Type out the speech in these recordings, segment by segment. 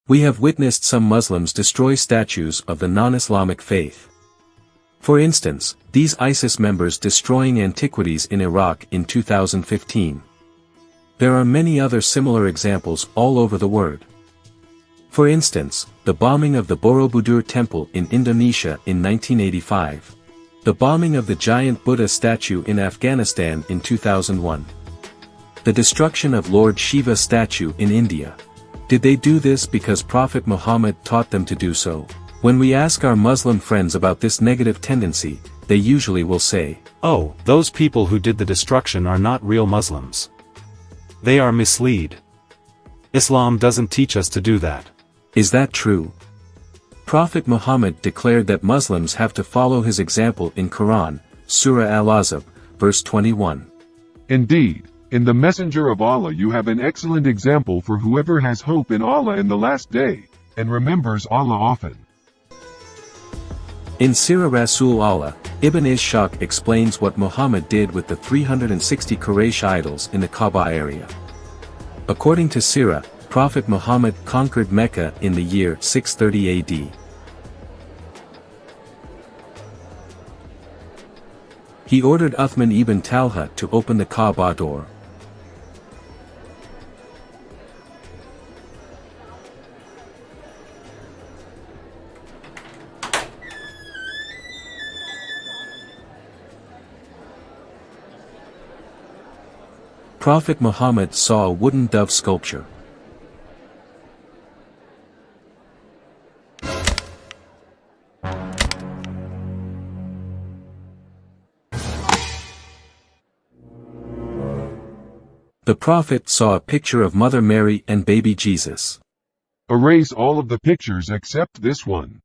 We have witnessed some Muslims destroy statues of the non-Islamic faith. For instance, these ISIS members destroying antiquities in Iraq in 2015. There are many other similar examples all over the world. For instance, the bombing of the Borobudur Temple in Indonesia in 1985. The bombing of the giant Buddha statue in Afghanistan in 2001. The destruction of Lord Shiva statue in India. Did they do this because Prophet Muhammad taught them to do so? When we ask our Muslim friends about this negative tendency, they usually will say, "Oh, those people who did the destruction are not real Muslims. They are misled. Islam doesn't teach us to do that." Is that true? Prophet Muhammad declared that Muslims have to follow his example in Quran, Surah Al-Ahzab, verse 21. Indeed, in the Messenger of Allah you have an excellent example for whoever has hope in Allah in the last day, and remembers Allah often. In Sirah Rasul Allah, Ibn Ishaq explains what Muhammad did with the 360 Quraysh idols in the Kaaba area. According to Sirah, Prophet Muhammad conquered Mecca in the year 630 AD. He ordered Uthman ibn Talha to open the Kaaba door. Prophet Muhammad saw a wooden dove sculpture. The Prophet saw a picture of Mother Mary and baby Jesus. Erase all of the pictures except this one.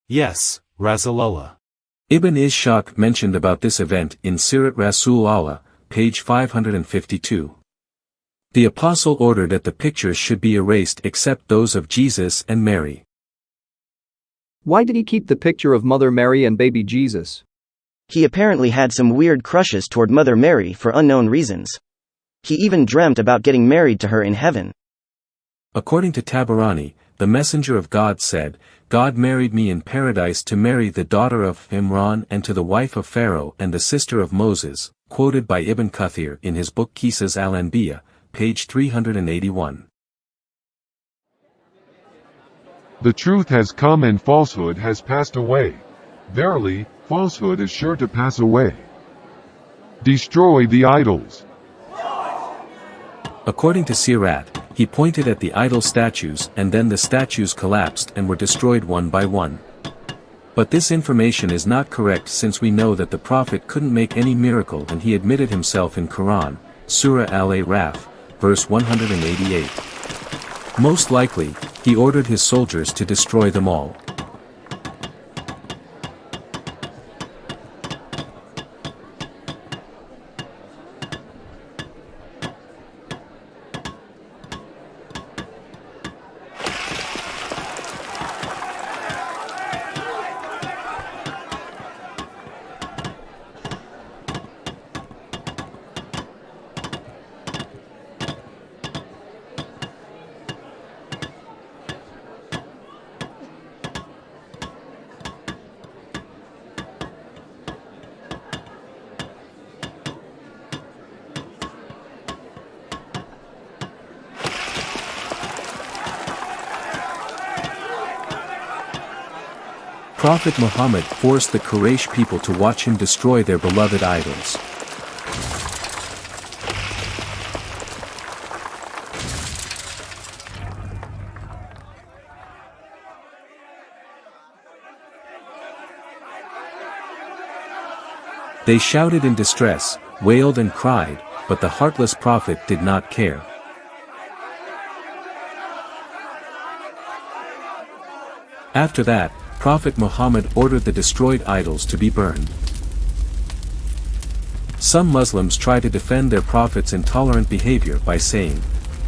Yes, Rasulullah. Ibn Ishaq mentioned about this event in Sirat Rasul Allah, page 552. The apostle ordered that the pictures should be erased except those of Jesus and Mary. Why did he keep the picture of Mother Mary and baby Jesus? He apparently had some weird crushes toward Mother Mary for unknown reasons. He even dreamt about getting married to her in heaven. According to Tabarani, the messenger of God said, "God married me in paradise to Mary the daughter of Imran and to the wife of Pharaoh and the sister of Moses," quoted by Ibn Kathir in his book Qisas al-Anbiya, page 381. The truth has come and falsehood has passed away. Verily, falsehood is sure to pass away. Destroy the idols. According to Sirat, he pointed at the idol statues and then the statues collapsed and were destroyed one by one. But this information is not correct since we know that the Prophet couldn't make any miracle and he admitted himself in Quran, Surah Al-Araf, verse 188. Most likely, he ordered his soldiers to destroy them all. Prophet Muhammad forced the Quraysh people to watch him destroy their beloved idols. They shouted in distress, wailed and cried, but the heartless Prophet did not care. After that, Prophet Muhammad ordered the destroyed idols to be burned. Some Muslims try to defend their Prophet's intolerant behavior by saying,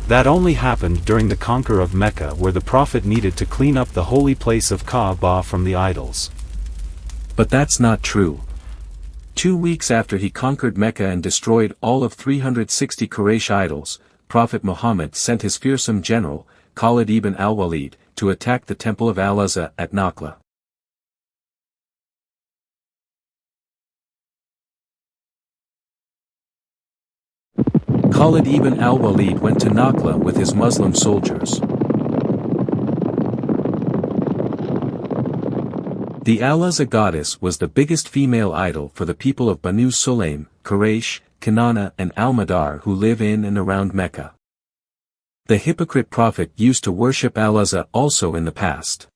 That only happened during the conquer of Mecca where the Prophet needed to clean up the holy place of Kaaba from the idols. But that's not true. 2 weeks after he conquered Mecca and destroyed all of 360 Quraysh idols, Prophet Muhammad sent his fearsome general, Khalid ibn al-Walid, to attack the temple of Al-Uzza at Nakhla. Khalid ibn al-Walid went to Nakhla with his Muslim soldiers. The Al-Uzza goddess was the biggest female idol for the people of Banu Sulaym, Quraysh, Kinana and Al-Madar who live in and around Mecca. The hypocrite prophet used to worship Al-Uzza also in the past.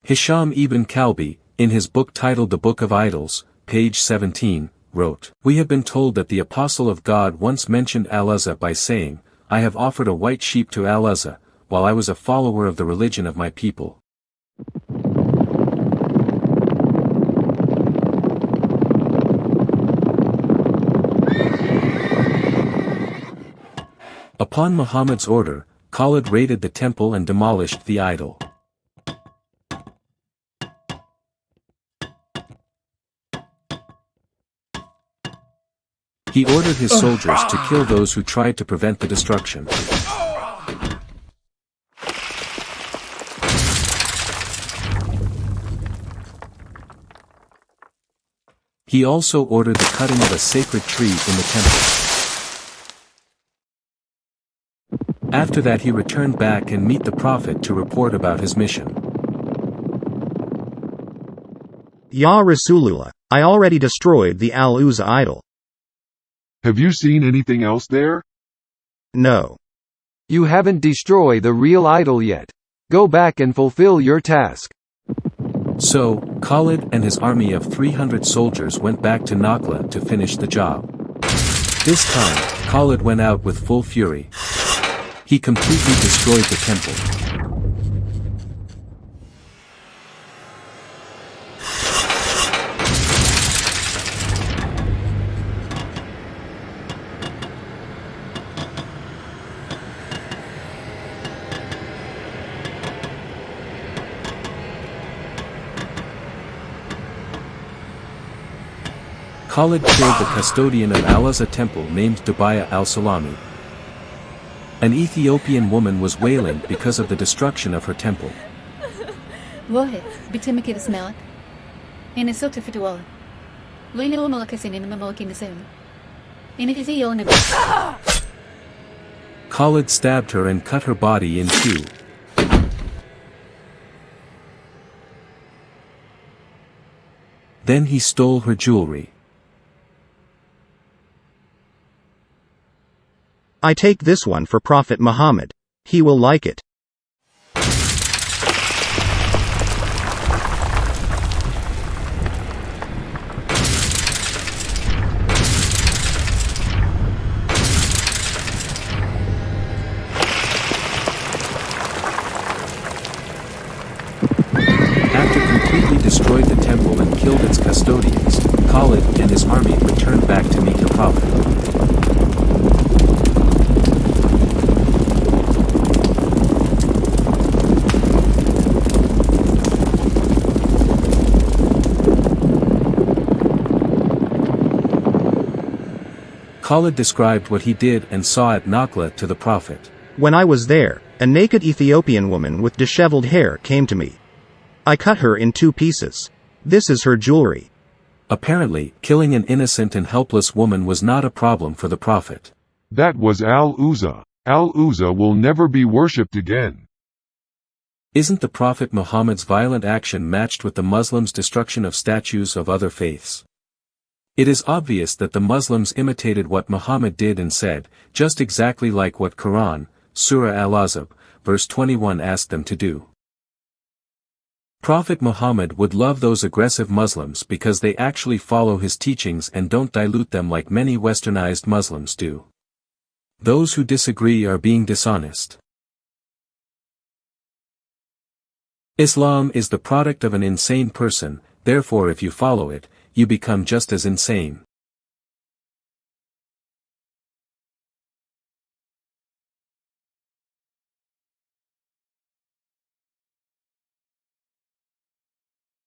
Hisham ibn Kalbi, in his book titled The Book of Idols, page 17, wrote, "We have been told that the apostle of God once mentioned Al-Uzza by saying, 'I have offered a white sheep to Al-Uzza, while I was a follower of the religion of my people.'" Upon Muhammad's order, Khalid raided the temple and demolished the idol. He ordered his soldiers to kill those who tried to prevent the destruction. He also ordered the cutting of a sacred tree in the temple. After that he returned back and met the Prophet to report about his mission. Ya Rasulullah, I already destroyed the Al-Uzza idol. Have you seen anything else there? No. You haven't destroyed the real idol yet. Go back and fulfill your task. So, Khalid and his army of 300 soldiers went back to Nakhla to finish the job. This time, Khalid went out with full fury. He completely destroyed the temple. Khalid killed the custodian of Al-Uzza temple named Dubaya al-Salami. An Ethiopian woman was wailing because of the destruction of her temple. واحد بتمك اسمعك إن صوت فتوى وين هو ملكسين إن مملكين نسون إن Ethiopian. Khalid stabbed her and cut her body in two. Then he stole her jewelry. I take this one for Prophet Muhammad. He will like it. After completely destroyed the temple and killed its custodians, Khalid and his army returned back to meet the Prophet. Khalid described what he did and saw at Nakhla to the Prophet. When I was there, a naked Ethiopian woman with disheveled hair came to me. I cut her in two pieces. This is her jewelry. Apparently, killing an innocent and helpless woman was not a problem for the Prophet. That was Al-Uzza. Al-Uzza will never be worshipped again. Isn't the Prophet Muhammad's violent action matched with the Muslims' destruction of statues of other faiths? It is obvious that the Muslims imitated what Muhammad did and said, just exactly like what Quran, Surah Al-Ahzab, verse 21 asked them to do. Prophet Muhammad would love those aggressive Muslims because they actually follow his teachings and don't dilute them like many westernized Muslims do. Those who disagree are being dishonest. Islam is the product of an insane person, therefore if you follow it, you become just as insane.